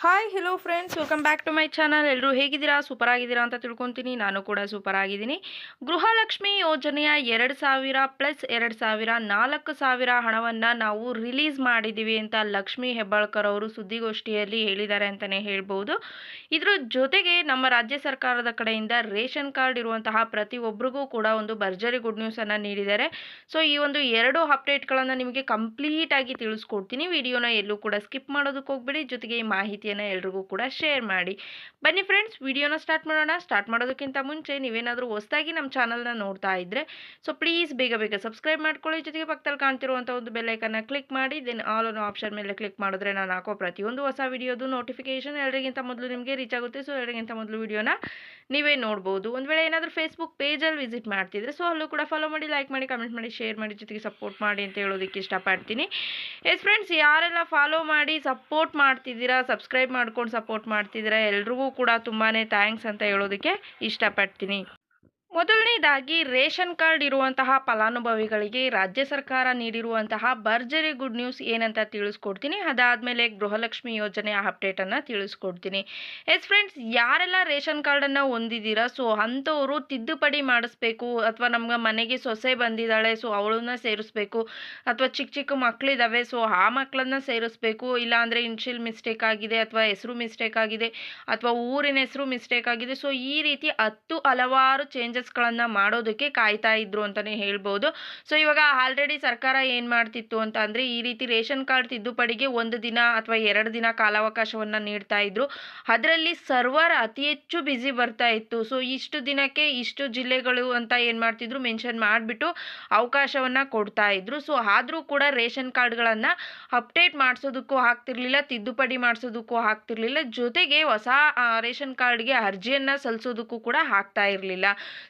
Hi hello friends, welcome back to my channel. ಎಲ್ಲರೂ ಹೇಗಿದ್ದೀರಾ? Super ಆಗಿದ್ದೀರಾ ಅಂತ ತಿಳ್ಕೊತೀನಿ. ನಾನು ಕೂಡ ಸೂಪರ್ ಆಗಿದ್ದೀನಿ. ಗೃಹಲಕ್ಷ್ಮಿ ಯೋಜನೆಯ 2,000 ಪ್ಲಸ್ 2,000 4,000 ಹಣವನ್ನು ನಾವು ರಿಲೀಸ್ ಮಾಡಿದ್ದೀವಿ ಅಂತ ಲಕ್ಷ್ಮಿ ಹೆಬ್ಬಾಳ್ಕರ್ ಅವರು ಸುದ್ದಿಗೋಷ್ಠಿಯಲ್ಲಿ ಹೇಳಿದ್ದಾರೆ ಅಂತಲೇ ಹೇಳ್ಬೋದು. ಇದ್ರ ಜೊತೆಗೆ ನಮ್ಮ ರಾಜ್ಯ ಸರ್ಕಾರದ ಕಡೆಯಿಂದ ರೇಷನ್ ಕಾರ್ಡ್ ಇರುವಂತಹ ಪ್ರತಿಯೊಬ್ಬರಿಗೂ ಕೂಡ ಒಂದು ಭರ್ಜರಿ ಗುಡ್ ನ್ಯೂಸನ್ನು ನೀಡಿದ್ದಾರೆ. ಸೊ ಈ ಒಂದು 2 ಅಪ್ಡೇಟ್ಗಳನ್ನು ನಿಮಗೆ ಕಂಪ್ಲೀಟ್ ಆಗಿ ತಿಳಿಸ್ಕೊಡ್ತೀನಿ. ವಿಡಿಯೋನ ಎಲ್ಲೂ ಕೂಡ ಸ್ಕಿಪ್ ಮಾಡೋದಕ್ಕೆ ಹೋಗ್ಬೇಡಿ. ಜೊತೆಗೆ ಈ ಮಾಹಿತಿಯನ್ನು ಎಲ್ರಿಗೂ ಕೂಡ ಶೇರ್ ಮಾಡಿ. ಬನ್ನಿ ಫ್ರೆಂಡ್ಸ್, ವಿಡಿಯೋನ ಸ್ಟಾರ್ಟ್ ಮಾಡೋಣ. ಸ್ಟಾರ್ಟ್ ಮಾಡೋದಕ್ಕಿಂತ ಮುಂಚೆ ನೀವೇನಾದರೂ ಹೊಸದಾಗಿ ನಮ್ಮ ಚಾನಲ್ನ ನೋಡ್ತಾ ಇದ್ದರೆ ಸೊ ಪ್ಲೀಸ್ ಬೇಗ ಸಬ್ಸ್ಕ್ರೈಬ್ ಮಾಡ್ಕೊಳ್ಳಿ. ಜೊತೆಗೆ ಪಕ್ಕದಲ್ಲಿ ಕಾಣ್ತಿರುವಂಥ ಒಂದು ಬೆಲ್ ಐಕನ್ನ ಕ್ಲಿಕ್ ಮಾಡಿ ದೆನ್ ಆಲ್ ಅನ್ನೋ ಆಪ್ಷನ್ ಮೇಲೆ ಕ್ಲಿಕ್ ಮಾಡಿದ್ರೆ ನಾನು ಹಾಕೋ ಪ್ರತಿಯೊಂದು ಹೊಸ ವಿಡಿಯೋದು ನೋಟಿಫಿಕೇಶನ್ ಎಲ್ಲರಿಗಿಂತ ಮೊದಲು ನಿಮಗೆ ರೀಚ್ ಆಗುತ್ತೆ. ಸೊ ಎಲ್ಲರಿಗಿಂತ ಮೊದಲು ವಿಡಿಯೋನ ನೀವೇ ನೋಡ್ಬೋದು. ಒಂದು ವೇಳೆ ಏನಾದರೂ ಫೇಸ್ಬುಕ್ ಪೇಜಲ್ಲಿ ವಿಸಿಟ್ ಮಾಡ್ತಿದ್ರೆ ಸೊ ಅಲ್ಲೂ ಕೂಡ ಫಾಲೋ ಮಾಡಿ, ಲೈಕ್ ಮಾಡಿ, ಕಮೆಂಟ್ ಮಾಡಿ, ಶೇರ್ ಮಾಡಿ, ಜೊತೆಗೆ ಸಪೋರ್ಟ್ ಮಾಡಿ ಅಂತ ಹೇಳೋದಕ್ಕೆ ಇಷ್ಟಪಡ್ತೀನಿ. ಎಸ್ ಫ್ರೆಂಡ್ಸ್, ಯಾರೆಲ್ಲ ಫಾಲೋ ಮಾಡಿ ಸಪೋರ್ಟ್ ಮಾಡ್ತಿದ್ದೀರಾ, ಸಬ್ಸ್ಕ್ರೈಬ್ ಮಾಡ್ಕೊಂಡು ಸಪೋರ್ಟ್ ಮಾಡ್ತಿದ್ದೀರಾ, ಎಲ್ರಿಗೂ ಕೂಡ ತುಂಬಾ ಥ್ಯಾಂಕ್ಸ್ ಅಂತ ಹೇಳೋದಕ್ಕೆ ಇಷ್ಟಪಡ್ತೀನಿ. ಮೊದಲನೇದಾಗಿ ರೇಷನ್ ಕಾರ್ಡ್ ಇರುವಂತಹ ಫಲಾನುಭವಿಗಳಿಗೆ ರಾಜ್ಯ ಸರ್ಕಾರ ನೀಡಿರುವಂತಹ ಭರ್ಜರಿ ಗುಡ್ ನ್ಯೂಸ್ ಏನಂತ ತಿಳಿಸ್ಕೊಡ್ತೀನಿ. ಅದಾದಮೇಲೆ ಗೃಹಲಕ್ಷ್ಮಿ ಯೋಜನೆಯ ಅಪ್ಡೇಟನ್ನು ತಿಳಿಸ್ಕೊಡ್ತೀನಿ. ಎಸ್ ಫ್ರೆಂಡ್ಸ್, ಯಾರೆಲ್ಲ ರೇಷನ್ ಕಾರ್ಡನ್ನು ಹೊಂದಿದ್ದೀರಾ ಸೊ ಅಂಥವರು ತಿದ್ದುಪಡಿ ಮಾಡಿಸ್ಬೇಕು, ಅಥವಾ ನಮ್ಗೆ ಮನೆಗೆ ಸೊಸೆ ಬಂದಿದ್ದಾಳೆ ಸೊ ಅವಳನ್ನ ಸೇರಿಸ್ಬೇಕು, ಅಥವಾ ಚಿಕ್ಕ ಮಕ್ಕಳಿದ್ದಾವೆ ಸೊ ಆ ಮಕ್ಕಳನ್ನ ಸೇರಿಸ್ಬೇಕು, ಇಲ್ಲಾಂದರೆ ಇನ್ಷಿಯಲ್ ಮಿಸ್ಟೇಕ್ ಆಗಿದೆ, ಅಥವಾ ಹೆಸರು ಮಿಸ್ಟೇಕ್ ಆಗಿದೆ, ಅಥವಾ ಊರಿನ ಹೆಸರು ಮಿಸ್ಟೇಕ್ ಆಗಿದೆ. ಸೊ ಈ ರೀತಿ ಹಲವಾರು ಚೇಂಜಸ್ಗಳನ್ನು ಮಾಡೋದಕ್ಕೆ ಕಾಯ್ತಾ ಇದ್ರು ಅಂತಲೇ ಹೇಳ್ಬೋದು. ಸೊ ಇವಾಗ ಆಲ್ರೆಡಿ ಸರ್ಕಾರ ಏನು ಮಾಡ್ತಿತ್ತು ಅಂತ ಅಂದರೆ, ಈ ರೀತಿ ರೇಷನ್ ಕಾರ್ಡ್ ತಿದ್ದುಪಡಿಗೆ 1 ದಿನ ಅಥವಾ 2 ದಿನ ಕಾಲಾವಕಾಶವನ್ನು ನೀಡ್ತಾ ಇದ್ರು. ಅದರಲ್ಲಿ ಸರ್ವರ್ ಅತಿ ಹೆಚ್ಚು ಬ್ಯುಸಿ ಬರ್ತಾ ಇತ್ತು. ಸೊ ಇಷ್ಟು ದಿನಕ್ಕೆ ಇಷ್ಟು ಜಿಲ್ಲೆಗಳು ಅಂತ ಏನು ಮಾಡ್ತಿದ್ರು, ಮೆನ್ಷನ್ ಮಾಡಿಬಿಟ್ಟು ಅವಕಾಶವನ್ನು ಕೊಡ್ತಾ ಇದ್ರು. ಸೊ ಆದರೂ ಕೂಡ ರೇಷನ್ ಕಾರ್ಡ್ಗಳನ್ನು ಅಪ್ಡೇಟ್ ಮಾಡಿಸೋದಕ್ಕೂ ಆಗ್ತಿರ್ಲಿಲ್ಲ, ತಿದ್ದುಪಡಿ ಮಾಡಿಸೋದಕ್ಕೂ ಆಗ್ತಿರ್ಲಿಲ್ಲ, ಜೊತೆಗೆ ಹೊಸ ರೇಷನ್ ಕಾರ್ಡ್ಗೆ ಅರ್ಜಿಯನ್ನು ಸಲ್ಲಿಸೋದಕ್ಕೂ ಕೂಡ ಆಗ್ತಾ ಇರಲಿಲ್ಲ.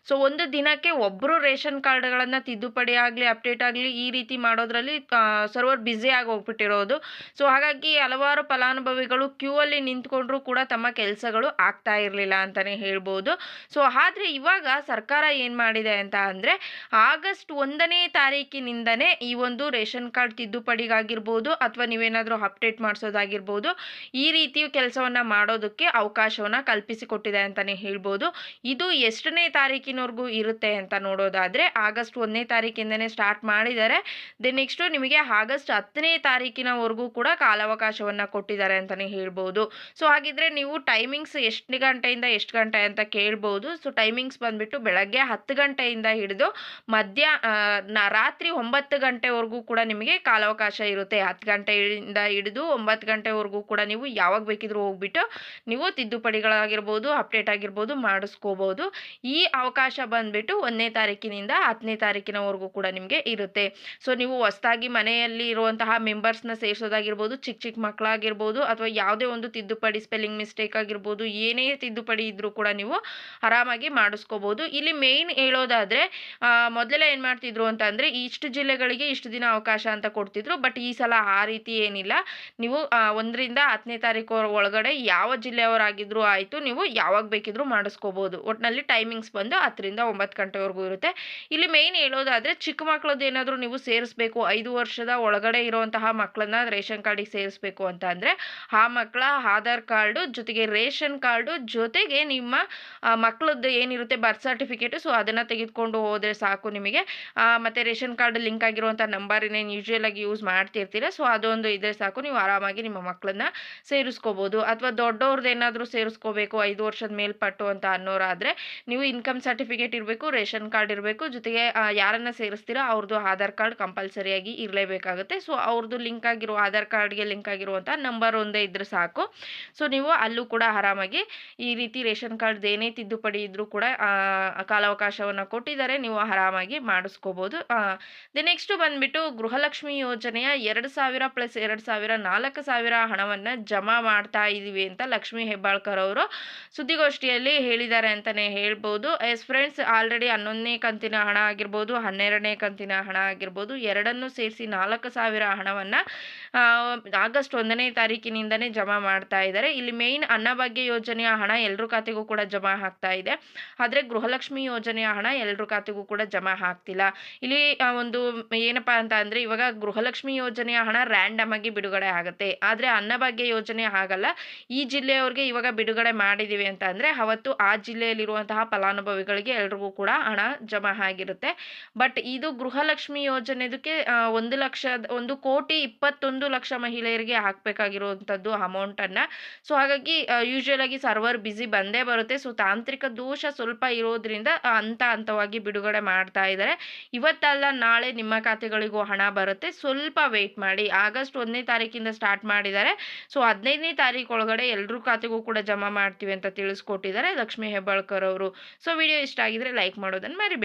ಸೊ ಒಂದು ದಿನಕ್ಕೆ ಒಬ್ಬರು ರೇಷನ್ ಕಾರ್ಡ್ಗಳನ್ನು ತಿದ್ದುಪಡಿ ಆಗಲಿ ಅಪ್ಡೇಟ್ ಆಗಲಿ ಈ ರೀತಿ ಮಾಡೋದ್ರಲ್ಲಿ ಸರ್ವರ್ ಬ್ಯುಸಿ ಆಗಿ ಹೋಗ್ಬಿಟ್ಟಿರೋದು. ಸೊ ಹಾಗಾಗಿ ಹಲವಾರು ಫಲಾನುಭವಿಗಳು ಕ್ಯೂ ಅಲ್ಲಿ ನಿಂತ್ಕೊಂಡ್ರೂ ಕೂಡ ತಮ್ಮ ಕೆಲಸಗಳು ಆಗ್ತಾ ಇರಲಿಲ್ಲ ಅಂತಲೇ ಹೇಳ್ಬೋದು. ಸೊ ಆದರೆ ಇವಾಗ ಸರ್ಕಾರ ಏನು ಮಾಡಿದೆ ಅಂತ ಅಂದರೆ, ಆಗಸ್ಟ್ 1ನೇ ತಾರೀಕಿನಿಂದನೇ ಈ ಒಂದು ರೇಷನ್ ಕಾರ್ಡ್ ತಿದ್ದುಪಡಿಗಾಗಿರ್ಬೋದು ಅಥವಾ ನೀವೇನಾದರೂ ಅಪ್ಡೇಟ್ ಮಾಡಿಸೋದಾಗಿರ್ಬೋದು, ಈ ರೀತಿ ಕೆಲಸವನ್ನು ಮಾಡೋದಕ್ಕೆ ಅವಕಾಶವನ್ನು ಕಲ್ಪಿಸಿಕೊಟ್ಟಿದೆ ಅಂತಲೇ ಹೇಳ್ಬೋದು. ಇದು ಎಷ್ಟನೇ ತಾರೀಕಿನವರೆಗೂ ಇರುತ್ತೆ ಅಂತ ನೋಡೋದಾದರೆ, ಆಗಸ್ಟ್ 1ನೇ ತಾರೀಕಿಂದನೇ ಸ್ಟಾರ್ಟ್ ಮಾಡಿದ್ದಾರೆ. ದೆನ್ ನೆಕ್ಸ್ಟು ನಿಮಗೆ ಆಗಸ್ಟ್ 10ನೇ ತಾರೀಕಿನವರೆಗೂ ಕೂಡ ಕಾಲಾವಕಾಶವನ್ನು ಕೊಟ್ಟಿದ್ದಾರೆ ಅಂತಲೇ ಹೇಳ್ಬೋದು. ಸೊ ಹಾಗಿದ್ರೆ ನೀವು ಟೈಮಿಂಗ್ಸ್ ಎಷ್ಟು ಗಂಟೆಯಿಂದ ಎಷ್ಟು ಗಂಟೆ ಅಂತ ಕೇಳ್ಬೋದು. ಸೊ ಟೈಮಿಂಗ್ಸ್ ಬಂದುಬಿಟ್ಟು ಬೆಳಗ್ಗೆ 10 ಗಂಟೆಯಿಂದ ಹಿಡಿದು ರಾತ್ರಿ 9 ಗಂಟೆವರೆಗೂ ಕೂಡ ನಿಮಗೆ ಕಾಲಾವಕಾಶ ಇರುತ್ತೆ. 10 ಗಂಟೆಯಿಂದ ಹಿಡಿದು 9 ಗಂಟೆವರೆಗೂ ಕೂಡ ನೀವು ಯಾವಾಗ ಬೇಕಿದ್ರೂ ಹೋಗ್ಬಿಟ್ಟು ನೀವು ತಿದ್ದುಪಡಿಗಳಾಗಿರ್ಬೋದು ಅಪ್ಡೇಟ್ ಆಗಿರ್ಬೋದು ಮಾಡಿಸ್ಕೋಬೋದು. ಈ ಅವಕಾಶ ಬಂದುಬಿಟ್ಟು 1ನೇ ತಾರೀಕಿನಿಂದ 10ನೇ ತಾರೀಕಿನವರೆಗೂ ಕೂಡ ನಿಮಗೆ ಇರುತ್ತೆ. ಸೊ ನೀವು ಹೊಸದಾಗಿ ಮನೆಯಲ್ಲಿ ಇರುವಂತಹ ಮೆಂಬರ್ಸ್ನ ಸೇರಿಸೋದಾಗಿರ್ಬೋದು, ಚಿಕ್ಕ ಮಕ್ಕಳಾಗಿರ್ಬೋದು, ಅಥವಾ ಯಾವುದೇ ಒಂದು ತಿದ್ದುಪಡಿ ಸ್ಪೆಲ್ಲಿಂಗ್ ಮಿಸ್ಟೇಕ್ ಆಗಿರ್ಬೋದು, ಏನೇ ತಿದ್ದುಪಡಿ ಇದ್ರೂ ಕೂಡ ನೀವು ಆರಾಮಾಗಿ ಮಾಡಿಸ್ಕೋಬೋದು. ಇಲ್ಲಿ ಮೇಯ್ನ್ ಹೇಳೋದಾದರೆ, ಮೊದಲೆಲ್ಲ ಏನು ಮಾಡ್ತಿದ್ರು ಅಂತ ಅಂದರೆ, ಇಷ್ಟು ಜಿಲ್ಲೆಗಳಿಗೆ ಇಷ್ಟು ದಿನ ಅವಕಾಶ ಅಂತ ಕೊಡ್ತಿದ್ರು. ಬಟ್ ಈ ಸಲ ಆ ರೀತಿ ಏನಿಲ್ಲ. ನೀವು 1ರಿಂದ 10ನೇ ತಾರೀಕು ಒಳಗಡೆ ಯಾವ ಜಿಲ್ಲೆಯವರಾಗಿದ್ರೂ ಆಯಿತು, ನೀವು ಯಾವಾಗ ಬೇಕಿದ್ರೂ ಮಾಡಿಸ್ಕೋಬೋದು. ಒಟ್ಟಿನಲ್ಲಿ ಟೈಮಿಂಗ್ಸ್ ಬಂದು 10ರಿಂದ 9 ಗಂಟೆವರೆಗೂ ಇರುತ್ತೆ. ಇಲ್ಲಿ ಮೇಯ್ನ್ ಹೇಳೋದಾದರೆ, ಚಿಕ್ಕ ಮಕ್ಕಳದ್ದು ಏನಾದರೂ ನೀವು ಸೇರಿಸ್ಬೇಕು, 5 ವರ್ಷದ ಒಳಗಡೆ ಇರುವಂತಹ ಮಕ್ಕಳನ್ನ ರೇಷನ್ ಕಾರ್ಡಿಗೆ ಸೇರಿಸ್ಬೇಕು ಅಂತ ಅಂದರೆ, ಆ ಮಕ್ಕಳ ಆಧಾರ್ ಕಾರ್ಡು ಜೊತೆಗೆ ರೇಷನ್ ಕಾರ್ಡು ಜೊತೆಗೆ ನಿಮ್ಮ ಮಕ್ಕಳದ್ದು ಏನಿರುತ್ತೆ ಬರ್ತ್ ಸರ್ಟಿಫಿಕೇಟು, ಸೊ ಅದನ್ನು ತೆಗೆದುಕೊಂಡು ಹೋದರೆ ಸಾಕು ನಿಮಗೆ. ಮತ್ತು ರೇಷನ್ ಕಾರ್ಡ್ ಲಿಂಕ್ ಆಗಿರುವಂಥ ನಂಬರ್ ಇನ್ನೇನು ಯೂಶ್ವಲ್ ಆಗಿ ಯೂಸ್ ಮಾಡ್ತಿರ್ತೀರ, ಸೊ ಅದೊಂದು ಇದ್ದರೆ ಸಾಕು, ನೀವು ಆರಾಮಾಗಿ ನಿಮ್ಮ ಮಕ್ಕಳನ್ನ ಸೇರಿಸ್ಕೋಬೋದು. ಅಥವಾ ದೊಡ್ಡವ್ರದ್ದು ಏನಾದರೂ ಸೇರಿಸ್ಕೋಬೇಕು 5 ವರ್ಷದ ಮೇಲ್ಪಟ್ಟು ಅಂತ ಅನ್ನೋರಾದರೆ, ನೀವು ಇನ್ಕಮ್ ಸರ್ಟಿಫಿಕೇಟ್ ಇರಬೇಕು, ರೇಷನ್ ಕಾರ್ಡ್ ಇರಬೇಕು, ಜೊತೆಗೆ ಯಾರನ್ನು ಸೇರಿಸ್ತೀರಾ ಅವ್ರದ್ದು ಆಧಾರ್ ಕಾರ್ಡ್ ಕಂಪಲ್ಸರಿಯಾಗಿ ಇರಲೇಬೇಕಾಗುತ್ತೆ. ಸೊ ಅವ್ರದ್ದು ಲಿಂಕ್ ಆಗಿರೋ ಆಧಾರ್ ಕಾರ್ಡ್ಗೆ ಲಿಂಕ್ ಆಗಿರುವಂಥ ನಂಬರ್ ಒಂದೇ ಇದ್ದರೆ ಸಾಕು. ಸೊ ನೀವು ಅಲ್ಲೂ ಕೂಡ ಆರಾಮಾಗಿ ಈ ರೀತಿ ರೇಷನ್ ಕಾರ್ಡ್ ಏನೇ ತಿದ್ದುಪಡಿ ಇದ್ದರೂ ಕೂಡ ಕಾಲಾವಕಾಶವನ್ನು ಕೊಟ್ಟಿದ್ದಾರೆ, ನೀವು ಆರಾಮಾಗಿ ಮಾಡಿಸ್ಕೋಬೋದು. ನೆಕ್ಸ್ಟು ಬಂದುಬಿಟ್ಟು ಗೃಹಲಕ್ಷ್ಮಿ ಯೋಜನೆಯ 2,000 ಪ್ಲಸ್ 2,000 4,000 ಹಣವನ್ನು ಜಮಾ ಮಾಡ್ತಾ ಇದ್ದೀವಿ ಅಂತ ಲಕ್ಷ್ಮಿ ಹೆಬ್ಬಾಳ್ಕರ್ ಅವರು ಸುದ್ದಿಗೋಷ್ಠಿಯಲ್ಲಿ ಹೇಳಿದ್ದಾರೆ ಅಂತಲೇ ಹೇಳ್ಬೋದು. ಎಸ್ ಫ್ರೆಂಡ್ಸ್, ಆಲ್ರೆಡಿ 11ನೇ ಕಂತಿನ ಹಣ ಆಗಿರ್ಬೋದು, 12ನೇ ಕಂತಿನ ಹಣ ಆಗಿರ್ಬೋದು, ಎರಡನ್ನೂ ಸೇರಿಸಿ 4,000 ಹಣವನ್ನು ಆಗಸ್ಟ್ 1ನೇ ತಾರೀಕಿನಿಂದನೇ ಜಮಾ ಮಾಡ್ತಾ ಇದ್ದಾರೆ. ಇಲ್ಲಿ ಮೇಯ್ನ್ ಅನ್ನಭಾಗ್ಯ ಯೋಜನೆಯ ಹಣ ಎಲ್ರ ಖಾತೆಗೂ ಕೂಡ ಜಮಾ ಆಗ್ತಾ ಇದೆ. ಆದರೆ ಗೃಹಲಕ್ಷ್ಮಿ ಯೋಜನೆಯ ಹಣ ಎಲ್ರ ಖಾತೆಗೂ ಕೂಡ ಜಮಾ ಆಗ್ತಿಲ್ಲ. ಇಲ್ಲಿ ಒಂದು ಏನಪ್ಪಾ ಅಂತ ಅಂದರೆ ಇವಾಗ ಗೃಹಲಕ್ಷ್ಮಿ ಯೋಜನೆಯ ಹಣ ರ್ಯಾಂಡಮ್ ಆಗಿ ಬಿಡುಗಡೆ ಆಗುತ್ತೆ. ಆದರೆ ಅನ್ನಭಾಗ್ಯ ಯೋಜನೆ ಹಾಗಲ್ಲ. ಈ ಜಿಲ್ಲೆಯವ್ರಿಗೆ ಇವಾಗ ಬಿಡುಗಡೆ ಮಾಡಿದ್ದೀವಿ ಅಂತ ಅಂದರೆ ಅವತ್ತು ಆ ಜಿಲ್ಲೆಯಲ್ಲಿರುವಂತಹ ಫಲಾನುಭವಿಗಳಿಗೆ ಎಲ್ರಿಗೂ ಕೂಡ ಹಣ ಜಮಾ ಆಗಿರುತ್ತೆ. ಬಟ್ ಇದು ಗೃಹಲಕ್ಷ್ಮಿ ಯೋಜನೆದಕ್ಕೆ 1,21,21,00,000 ಮಹಿಳೆಯರಿಗೆ ಹಾಕಬೇಕಾಗಿರುವಂಥದ್ದು ಅಮೌಂಟನ್ನು. ಸೊ ಹಾಗಾಗಿ ಯೂಶುವಲ್ ಆಗಿ ಸರ್ವರ್ ಬಿಸಿ ಬಂದೇ ಬರುತ್ತೆ. ಸೊ ತಾಂತ್ರಿಕ ದೋಷ ಸ್ವಲ್ಪ ಇರೋದ್ರಿಂದ ಹಂತ ಹಂತವಾಗಿ ಬಿಡುಗಡೆ ಮಾಡ್ತಾ ಇದ್ದಾರೆ. ಇವತ್ತಲ್ಲ ನಾಳೆ ನಿಮ್ಮ ಖಾತೆಗಳಿಗೂ ಹಣ ಬರುತ್ತೆ. ಸ್ವಲ್ಪ ವೆಯ್ಟ್ ಮಾಡಿ. ಆಗಸ್ಟ್ 1ನೇ ತಾರೀಕಿಂದ ಸ್ಟಾರ್ಟ್ ಮಾಡಿದ್ದಾರೆ. ಸೊ 15ನೇ ತಾರೀಕು ಒಳಗಡೆ ಎಲ್ರ ಖಾತೆಗೂ ಕೂಡ ಜಮಾ ಮಾಡ್ತೀವಿ ಅಂತ ತಿಳಿಸ್ಕೊಟ್ಟಿದ್ದಾರೆ ಲಕ್ಷ್ಮೀ ಹೆಬ್ಬಾಳ್ಕರ್ ಅವರು. ಸೊ ವಿಡಿಯೋ ಇಷ್ಟ ಆಗಿದ್ರೆ ಲೈಕ್ ಮಾಡೋದನ್ನು ಮರಿಬೇಡಿ.